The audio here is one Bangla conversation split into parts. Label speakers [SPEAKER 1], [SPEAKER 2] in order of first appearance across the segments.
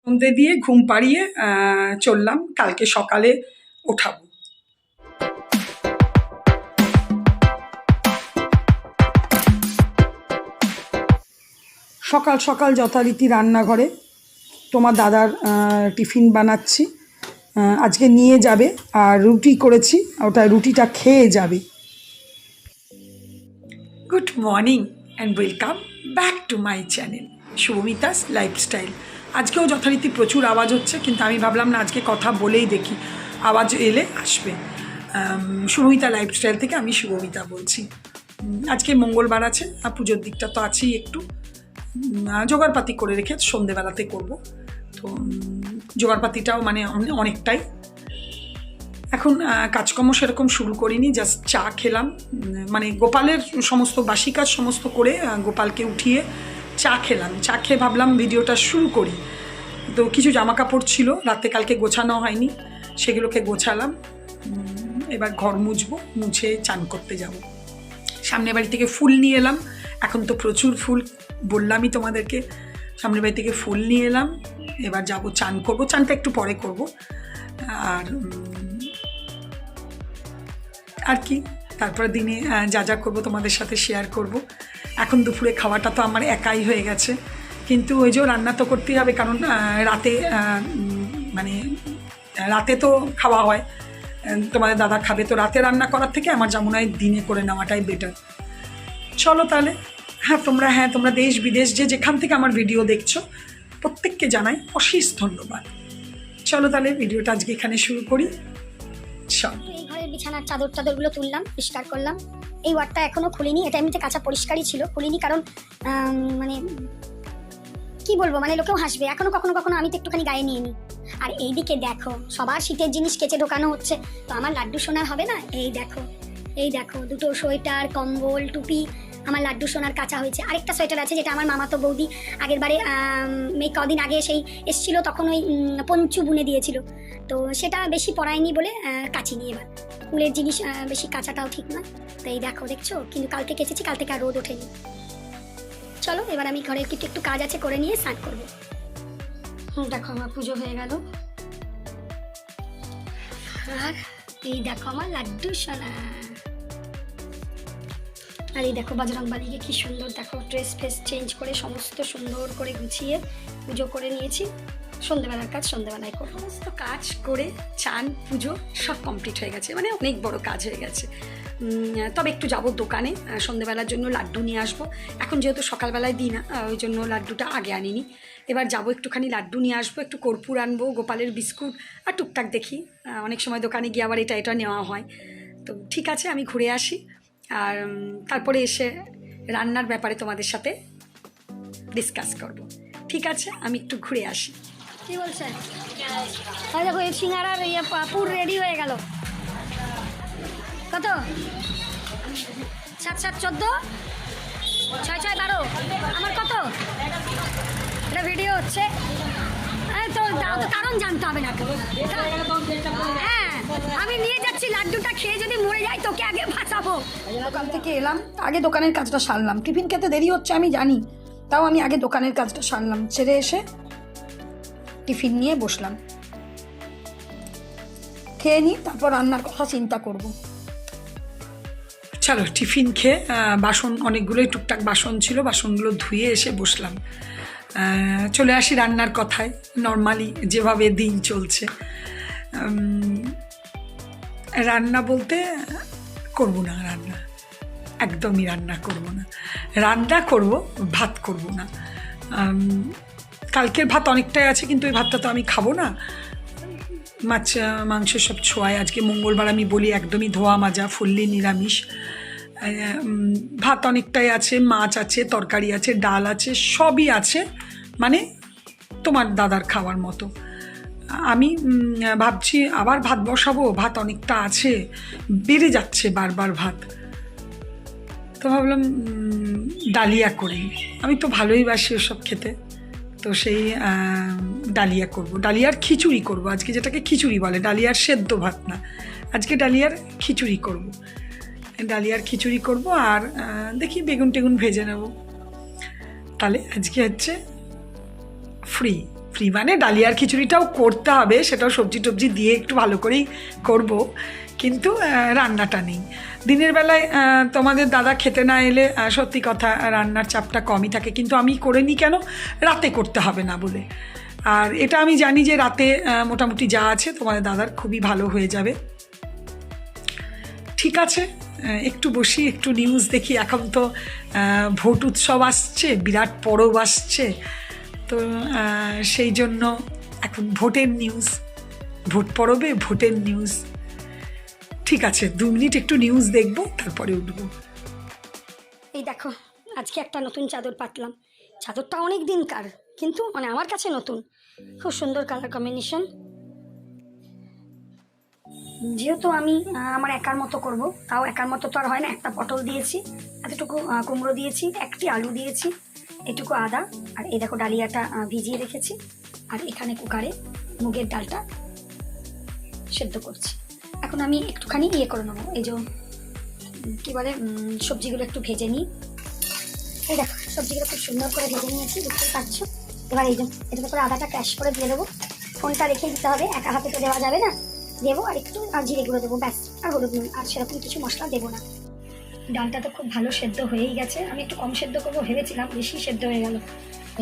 [SPEAKER 1] সন্ধে দিয়ে ঘুম পাড়িয়ে চললাম, কালকে সকালে ওঠাবো। সকাল সকাল যথারীতি রান্নাঘরে তোমার দাদার টিফিন বানাচ্ছি, আজকে নিয়ে যাবে। আর রুটি করেছি, ওটা রুটিটা খেয়ে যাবে। Good morning and welcome back to my channel Shubhamita's lifestyle. আজকেও যথারীতি প্রচুর আওয়াজ হচ্ছে, কিন্তু আমি ভাবলাম না, আজকে কথা বলেই দেখি, আওয়াজ এলে আসবে। শুভমিতা লাইফস্টাইল থেকে আমি শুভমিতা বলছি। আজকে মঙ্গলবার আছে, আর পুজোর দিকটা তো আছেই, একটু জোগাড়পাতি করে রেখে সন্ধেবেলাতে করব। তো জোগাড়পাতিটাও মানে অনেকটাই। এখন কাজকর্ম সেরকম শুরু করিনি, জাস্ট চা খেলাম। মানে গোপালের সমস্ত বাসি কাজ সমস্ত করে গোপালকে উঠিয়ে চা খেলাম। চা খেয়ে ভাবলাম ভিডিওটা শুরু করি। তো কিছু জামা কাপড় ছিল রাতে, কালকে গোছানো হয়নি, সেগুলোকে গোছালাম। এবার ঘর মুছবো, মুছে চান করতে যাব। সামনের বাড়ি থেকে ফুল নিয়ে এলাম, এখন তো প্রচুর ফুল, বললামই তোমাদেরকে। সামনের বাড়ি থেকে ফুল নিয়ে এলাম, এবার যাব চান করবো। চানটা একটু পরে করব। আর কি, তারপরে দিনে যা যা করবো তোমাদের সাথে শেয়ার করব। এখন দুপুরে খাওয়াটা তো আমার একাই হয়ে গেছে, কিন্তু ওই যে রান্না তো করতেই হবে, কারণ রাতে মানে রাতে তো খাওয়া হয়, তোমাদের দাদা খাবে, তো রাতে রান্না করার থেকে আমার যেমন হয় দিনে করে নেওয়াটাই বেটার। চলো তাহলে। তোমরা দেশ বিদেশ যেখান থেকে আমার ভিডিও দেখছো, প্রত্যেককে জানাই অশেষ ধন্যবাদ। চলো তাহলে ভিডিওটা আজকে এখানে শুরু করি।
[SPEAKER 2] এই ঘরের বিছানার চাদরগুলো তুললাম, পরিষ্কার করলাম। এই ওয়ার্ডটা এখনো খুলিনি, এটা এমনিতে কাঁচা পরিষ্কারই ছিল, খুলিনি কারণ মানে কি বলবো, মানে লোকেও হাসবে। এখনো কখনো কখনো আমি তো একটুখানি গায়ে নিয়ে নিই। আর এইদিকে দেখো, সবার শীতের জিনিস কেচে ঢোকানো হচ্ছে, তো আমার লাড্ডু সোনার হবে না? এই দেখো দুটো সোয়েটার, কম্বল, টুপি আমার লাড্ডু সোনার কাঁচা হয়েছে। আরেকটা সোয়েটার আছে, যেটা আমার মামাতো বৌদি আগের বারে কদিন আগে সেই এসছিল, তখন ওই পঞ্চু বুনে দিয়েছিল, তো সেটা বেশি পরায়নি বলে কাচিনি। এবার ফুলের জিনিস বেশি কাঁচাটাও ঠিক না। তো এই দেখছো, কিন্তু কালকে কেচেছি, কাল থেকে আর রোদ ওঠেনি। চলো এবার আমি ঘরের কিছু একটু কাজ আছে, করে নিয়ে স্নান করবো। দেখো আমার পুজো হয়ে গেল, আর এই দেখো আমার লাড্ডু সোনা। আর এই দেখো বজরংবলীকে কি সুন্দর, দেখো ড্রেস ফ্রেস চেঞ্জ করে সমস্ত সুন্দর করে গুছিয়ে পুজো করে নিয়েছি। সন্ধ্যেবেলার কাজ সন্ধ্যেবেলায় করবো। সমস্ত কাজ করে চান পুজো সব কমপ্লিট হয়ে গেছে, মানে অনেক বড় কাজ হয়ে গেছে। তবে একটু যাবো দোকানে, সন্ধ্যেবেলার জন্য লাড্ডু নিয়ে আসবো। এখন যেহেতু সকালবেলায় দিই না, ওই জন্য লাড্ডুটা আগে আনিনি। এবার যাবো একটুখানি লাড্ডু নিয়ে আসবো, একটু কর্পূর আনবো, গোপালের বিস্কুট, আর টুকটাক দেখি। অনেক সময় দোকানে গিয়ে আবার এটা নেওয়া হয়। তো ঠিক আছে, আমি ঘুরে আসি, আর তারপরে এসে রান্নার ব্যাপারে তোমাদের সাথে ডিসকাস করব। ঠিক আছে, আমি একটু ঘুরে আসি। কি বলছেন? দেখো এই সিঙ্গারার পুর রেডি হয়ে গেল। কত? 7 7 14 6 6 12। আমার কত? এটা ভিডিও হচ্ছে, তো কারণ জানতে হবে না। হ্যাঁ, আমি নিয়ে যাচ্ছি লাড্ডুটা, খেয়ে যদি মরে যাই তোকে আগে বাঁচাবো। দোকান থেকে এলাম, আগে দোকানের কাজটা সারলাম। টিফিন খেতে দেরি হচ্ছে আমি জানি, তাও আমি আগে দোকানের কাজটা সারলাম। ছেড়ে এসে টিফিন নিয়ে বসলাম, খেয়ে নিই, তারপর রান্নার কথা চিন্তা করব। চলো টিফিন খেয়ে বাসন অনেকগুলোই টুকটাক বাসন ছিল, বাসনগুলো ধুয়ে এসে বসলাম। চলে আসি রান্নার কথায়। নর্মালি যেভাবে দিন চলছে, রান্না বলতে করব না, রান্না একদমই রান্না করব না। রান্না করব, ভাত করব না। কালকের ভাত অনেকটাই আছে, কিন্তু ওই ভাতটা তো আমি খাবো না। মাছ মাংস সব ছোঁয়ায়, আজকে মঙ্গলবার আমি বলি একদমই ধোয়া মাজা, ফুললি নিরামিষ। ভাত অনেকটাই আছে, মাছ আছে, তরকারি আছে, ডাল আছে, সবই আছে, মানে তোমার দাদার খাওয়ার মতো। আমি ভাবছি আবার ভাত বসাবো, ভাত অনেকটা আছে, বেড়ে যাচ্ছে বারবার ভাত। তো ভাবলাম ডালিয়া করি, আমি তো ভালোই বাসি ওসব খেতে। তো সেই ডালিয়া করব, ডালিয়ার খিচুড়ি করব আজকে, যেটাকে খিচুড়ি বলে, ডালিয়ার সেদ্ধ ভাত না। আজকে ডালিয়ার খিচুড়ি করব, আর দেখি বেগুন টেগুন ভেজে নেব। তাহলে আজকে হচ্ছে ফ্রি,
[SPEAKER 1] ফ্রি মানে ডালিয়ার খিচুড়িটাও করতে হবে, সেটাও সবজি টবজি দিয়ে একটু ভালো করেই করব, কিন্তু রান্নাটা নেই। দিনের বেলায় তোমাদের দাদা খেতে না এলে সত্যি কথা রান্নার চাপটা কমই থাকে, কিন্তু আমি করে নিই কেন, রাতে করতে হবে না বলে। আর এটা আমি জানি যে রাতে মোটামুটি যা আছে তোমাদের দাদার খুবই ভালো হয়ে যাবে। ঠিক আছে, একটু বসি, একটু নিউজ দেখি। এখন তো ভোট উৎসব আসছে, বিরাট পরব আসছে, তো সেই জন্য এখন ভোটের নিউজ, ভোট পরবে ভোটের নিউজ। ঠিক আছে, 2 মিনিট একটু নিউজ দেখবো, তারপরে উঠবো।
[SPEAKER 2] এই দেখো, আজকে একটা নতুন চাদর পাতলাম। চাদরটা অনেক দিনকার, কিন্তু মানে আমার কাছে নতুন। খুব সুন্দর কালার কম্বিনেশন। যেহেতু আমি আমার একার মতো করব, তাও একার মতো তো আর হয় না। একটা পটল দিয়েছি, এতটুকু কুমড়ো দিয়েছি, একটি আলু দিয়েছি, এটুকু আদা, আর এই দেখো ডালিয়াটা ভিজিয়ে রেখেছি, আর এখানে কুকারে মুগের ডালটা সেদ্ধ করছি। এখন আমি একটুখানি করে নেবো, এই যে কী বলে, সবজিগুলো একটু ভেজে নিই। এই দেখো সবজিগুলো খুব সুন্দর করে ভেজে নিয়েছি, বুঝতে পারছো। এবার এই যে এটার করে আদাটা ক্র্যাশ করে দিয়ে দেবো। ফোনটা রেখে দিতে হবে, একা হাতে তো দেওয়া যাবে না। দেবো আর একটু জিরে গুঁড়ো দেবো, ব্যাস, আর হলুদ নুন, আর সেরকম কিছু মশলা দেবো না। ডালটা তো খুব ভালো সেদ্ধ হয়েই গেছে। আমি একটু কম সেদ্ধ করবো ভেবেছিলাম, বেশি সেদ্ধ হয়ে গেল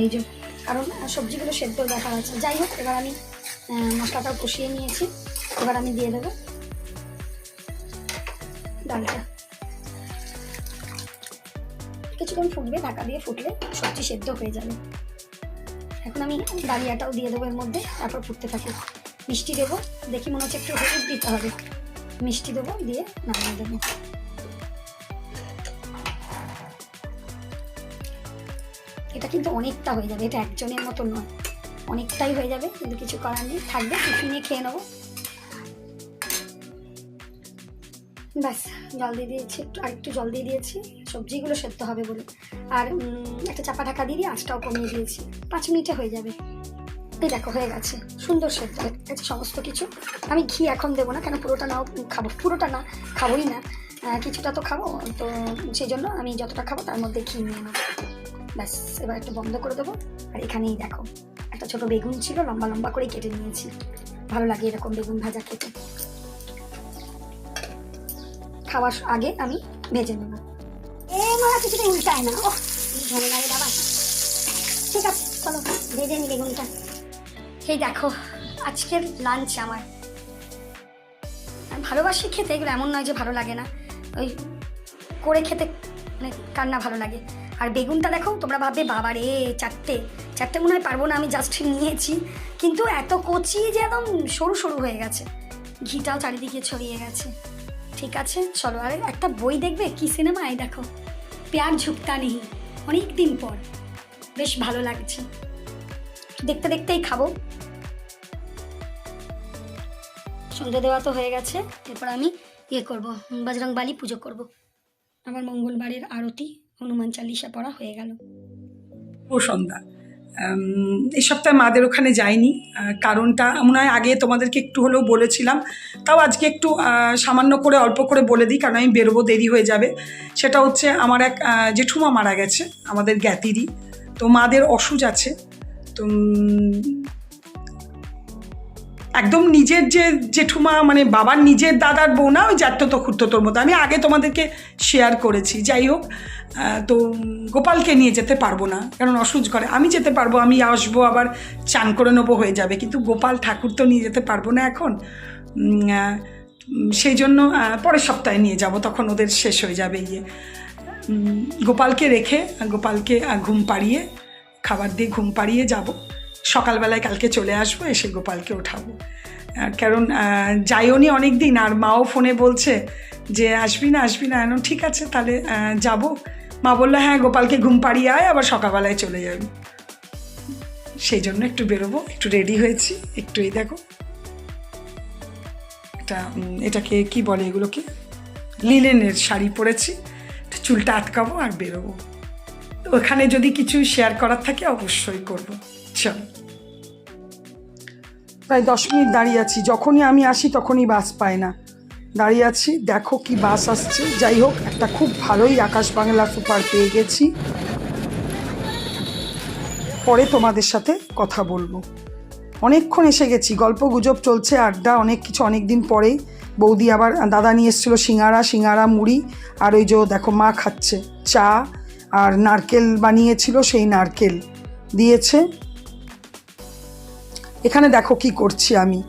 [SPEAKER 2] এই যে, কারণ সবজিগুলো সেদ্ধ দেখা যাচ্ছে। যাই হোক, এবার আমি মশলাটাও কষিয়ে নিয়েছি। এবার আমি দিয়ে দেবো ডালটা। কিছুক্ষণ ফুটবে, ঢাকা দিয়ে ফুটলে সবজি সেদ্ধ হয়ে যাবে। এখন আমি ডালিয়াটাও দিয়ে দেবো এর মধ্যে, তারপর ফুটতে থাকে। মিষ্টি দেবো, দেখি মনে হচ্ছে একটু হলুদ দিতে হবে। মিষ্টি দেবো, দিয়ে নামিয়ে দেবো। এটা কিন্তু অনেকটা হয়ে যাবে, এটা একজনের মতো নয়, অনেকটাই হয়ে যাবে, কিন্তু কিছু করার নেই, থাকবে, টিফিনে খেয়ে নেবো। ব্যাস, জল দিয়ে দিয়েছি, আর একটু জল দিয়ে দিয়েছি, সবজিগুলো সেদ্ধ হবে বলে। আর একটা চাপা ঢাকা দিয়ে দিয়ে আঁচটাও কমিয়ে দিয়েছি, 5 মিনিটে হয়ে যাবে। এই দেখো হয়ে গেছে, সুন্দর সেদ্ধ হয়ে গেছে সমস্ত কিছু। আমি ঘি এখন দেবো না, কেন পুরোটা নাও খাবো, পুরোটা না খাবোই না, কিছুটা তো খাবো, তো সেই জন্য আমি যতটা খাবো তার মধ্যে ঘি নিয়ে নেবো। ব্যাস, এবার একটু বন্ধ করে দেবো। আর এখানেই দেখো একটা ছোট বেগুন ছিল, লম্বা লম্বা করে কেটে নিয়েছি। ভালো লাগে এরকম বেগুন ভাজা খেতে। খাওয়ার আগে আমি ভেজে নেব। মা কিছুটা উল্টায় না, ও ভালো লাগে বাবা। ঠিক আছে, চলো ভেজে নি বেগুনটা। এই দেখো আজকের লাঞ্চ আমার। আমি ভালোবাসি খেতে এগুলো, এমন নয় যে ভালো লাগে না, ওই করে খেতে মানে কার না ভালো লাগে। আর বেগুনটা দেখো, তোমরা ভাববে বাবা রে, চারটে মনে হয় পারবো না, আমি জাস্ট নিয়েছি, কিন্তু এত কচি যে একদম সরু সরু হয়ে গেছে, ঘিটাও চারিদিকে ছড়িয়ে গেছে। ঠিক আছে, চলো। আর একটা বই দেখবে, কি সিনেমা, এই দেখো প্যার ঝুঁকতা নেই, অনেক দিন পর, বেশ ভালো লাগছে। দেখতে দেখতেই খাবো। সন্ধ্যে দেওয়া তো হয়ে গেছে, এরপর আমি করবো, বজরংবলী পুজো করব। আমার মঙ্গলবারের আরতি, হনুমান চালিসা পড়া হয়ে গেল।
[SPEAKER 1] ও সন্ধ্যা, এই সপ্তাহে মাদের ওখানে যাইনি, কারণটা মনে হয় আগে তোমাদেরকে একটু হলেও বলেছিলাম, তাও আজকে একটু সামান্য করে অল্প করে বলে দিই, কারণ আমি বেরোবো, দেরি হয়ে যাবে। সেটা হচ্ছে আমার এক জেঠুমা মারা গেছে, আমাদের জ্ঞাতিরই, তো মাদের অসুখ আছে। তো একদম নিজের যে জেঠুমা, মানে বাবার নিজের দাদার বউ না, ওই জ্যাঠতো খুঁড়তোর মতো, আমি আগে তোমাদেরকে শেয়ার করেছি। যাই হোক, তো গোপালকে নিয়ে যেতে পারবো না, কারণ অসুখ করে। আমি যেতে পারবো, আমি আসবো, আবার চান করে নেবো, হয়ে যাবে, কিন্তু গোপাল ঠাকুর তো নিয়ে যেতে পারবো না এখন। সেই জন্য পরের সপ্তাহে নিয়ে যাব, তখন ওদের শেষ হয়ে যাবে ইয়ে। গোপালকে রেখে, গোপালকে ঘুম পাড়িয়ে, খাবার দিয়ে ঘুম পাড়িয়ে যাব। সকালবেলায় কালকে চলে আসবো, এসে গোপালকে ওঠাবো। কারণ যাইওনি অনেক দিন, আর মাও ফোনে বলছে যে আসবি না এখন। ঠিক আছে, তাহলে যাব। মা বললো হ্যাঁ, গোপালকে ঘুম পাড়িয়ে আয়, আবার সকালবেলায় চলে যাবি। সেই জন্য একটু বেরোবো, একটু রেডি হয়েছি। একটু এই দেখো, এটাকে কি বলে, এগুলোকে লিনেনের শাড়ি পরেছি, চুলটা আটকাবো আর বেরোবো। তো ওখানে যদি কিছু শেয়ার করার থাকে অবশ্যই করবো। চলো, প্রায় 10 মিনিট দাঁড়িয়ে আছি, যখনই আমি আসি তখনই বাস পায় না, দাঁড়িয়ে আছি। দেখো কি বাস আসছে। যাই হোক, একটা খুব ভালোই আকাশ বাংলা সুপার পেয়ে গেছি। পরে তোমাদের সাথে কথা বলবো। অনেকক্ষণ এসে গেছি, গল্প গুজব চলছে, আড্ডা, অনেক কিছু। অনেক দিন পরেই বৌদি আবার দাদা নিয়ে এসেছিলো সিঙ্গারা মুড়ি, আর ওই যে দেখো মা খাচ্ছে চা, আর নারকেল বানিয়েছিল, সেই নারকেল দিয়েছে। এখানে দেখো কি করছি আমি।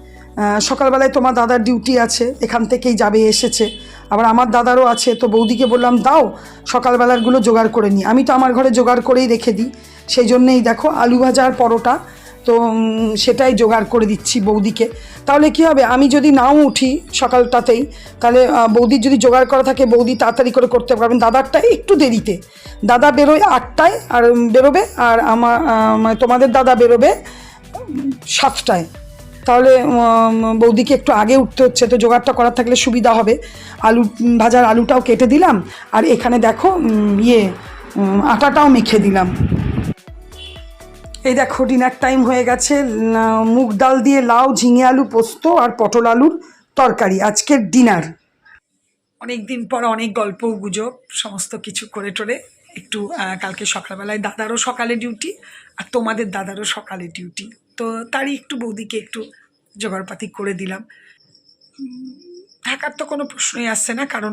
[SPEAKER 1] সকালবেলায় তোমার দাদার ডিউটি আছে, এখান থেকেই যাবে, এসেছে। আবার আমার দাদারও আছে, তো বৌদিকে বললাম দাও সকালবেলারগুলো জোগাড় করে নিই। আমি তো আমার ঘরে জোগাড় করেই রেখে দিই, সেই জন্যেই দেখো আলু ভাজা আর পরোটা, তো সেটাই জোগাড় করে দিচ্ছি বৌদিকে। তাহলে কি হবে, আমি যদি নাও উঠি সকালটাতেই, তাহলে বৌদির যদি জোগাড় করা থাকে বৌদি তাড়াতাড়ি করে করতে পারবেন। দাদারটা একটু দেরিতে, দাদা বেরোয় 8টায় আর বেরোবে, আর আমার তোমাদের দাদা বেরোবে 7টায়। তাহলে বৌদিকে একটু আগে উঠতে হচ্ছে, তো জোগাড়টা করা থাকলে সুবিধা হবে। আলু ভাজার আলুটাও কেটে দিলাম, আর এখানে দেখো আটাটাও মেখে দিলাম। এই দেখো ডিনার টাইম হয়ে গেছে। মুগ ডাল দিয়ে লাউ, ঝিঙে আলু পোস্ত আর পটল আলুর তরকারি আজকের ডিনার। অনেক দিন পর অনেক গল্প গুজব সমস্ত কিছু করে টোরে একটু কালকে সকালবেলায় দাদারও সকালে ডিউটি, আর তোমাদের দাদারও সকালে ডিউটি, তো তারই একটু বৌদিকে একটু জোগাড়পাতি করে দিলাম। থাকার তো কোনো প্রশ্নই আসছে না, কারণ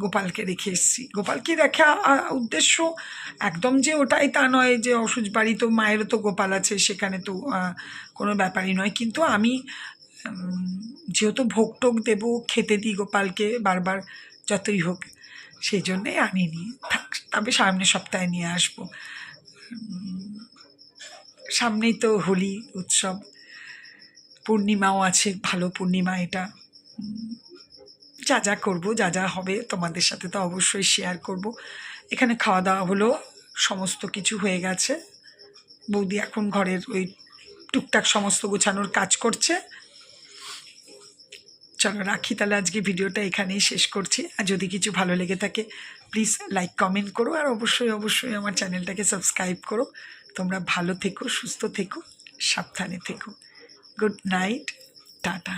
[SPEAKER 1] গোপালকে রেখে এসেছি। গোপালকে দেখা উদ্দেশ্য একদম যে ওটাই তা নয়, যে অসুচ বাড়ি তো মায়েরও তো গোপাল আছে, সেখানে তো কোনো ব্যাপারই নয়। কিন্তু আমি যেহেতু ভোগ টোগ দেবো, খেতে দিই গোপালকে বারবার যতই হোক, সেই জন্যে আনিনি। তবে সামনের সপ্তাহে নিয়ে আসবো। সামনেই তো হোলি উৎসব, পূর্ণিমাও আছে, ভালো পূর্ণিমা এটা। যা যা করবো, যা যা হবে তোমাদের সাথে তো অবশ্যই শেয়ার করব। এখানে খাওয়া দাওয়া হলো, সমস্ত কিছু হয়ে গেছে। বৌদি এখন ঘরের ওই টুকটাক সমস্ত গোছানোর কাজ করছে। চলো রাখি তাহলে, আজকে ভিডিওটা এখানেই শেষ করছি। আর যদি কিছু ভালো লেগে থাকে প্লিজ লাইক কমেন্ট করো, আর অবশ্যই আমার চ্যানেলটাকে সাবস্ক্রাইব করো। তোমরা ভালো থেকো, সুস্থ থেকো, সাবধানে থেকো। Good night, tata.